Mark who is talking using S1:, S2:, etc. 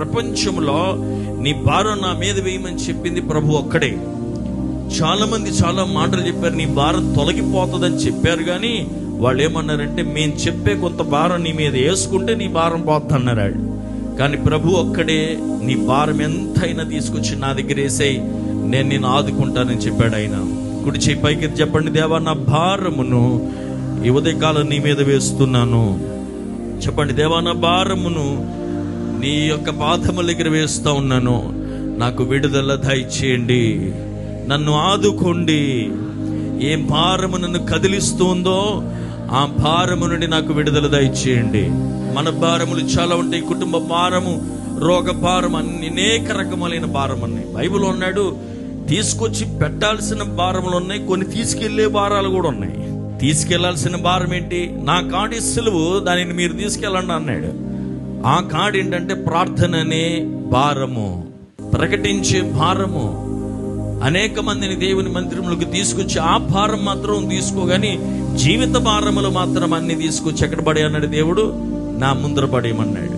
S1: ప్రపంచంలో నీ భారం నా మీద వేయమని చెప్పింది ప్రభు ఒక్కడే. చాలా మంది చాలా మాటలు చెప్పారు, నీ భారం తొలగిపోతుందని చెప్పారు. కానీ వాళ్ళు ఏమన్నారంటే, మేము చెప్పే కొంత భారం నీ మీద వేసుకుంటే నీ భారం పోతుంది అన్నారు. కానీ ప్రభు ఒక్కడే, నీ భారం ఎంతైనా తీసుకొచ్చి నా దగ్గర వేసేయి, నేను నిన్ను ఆదుకుంటానని చెప్పాడు ఆయన. కుడి చేయి పైకి చెప్పండి, దేవా నా భారమును ఈ ఉదయకాలం నీ మీద వేస్తున్నాను. చెప్పండి, దేవా నా భారమును నీ యొక్క పాదముల దగ్గర వేస్తూ ఉన్నాను, నాకు విడుదల దయచేయండి, నన్ను ఆదుకోండి. ఏ భారము నన్ను కదిలిస్తుందో ఆ భారము నుండి నాకు విడుదల దయచేయండి. మన భారములు చాలా ఉంటాయి, కుటుంబ భారము, రోగ భారం, అనేక రకములైన భారం ఉన్నాయి. బైబిల్ అన్నాడు, తీసుకొచ్చి పెట్టాల్సిన భారములు ఉన్నాయి, కొన్ని తీసుకెళ్లే భారాలు కూడా ఉన్నాయి. తీసుకెళ్లాల్సిన భారం ఏంటి? నా కాడి సిలువు, దానిని మీరు తీసుకెళ్ళండి అన్నాడు. ఆ కాడి ఏంటంటే ప్రార్థన అనే భారము, ప్రకటించే భారము. అనేక మందిని దేవుని మందిరములకు తీసుకొచ్చి ఆ భారం మాత్రం తీసుకోగాని జీవిత భారములు మాత్రం అన్ని తీసుకొచ్చి ఎక్కడ పడే అన్నాడు దేవుడు? నా ముందర పడేయమన్నాడు.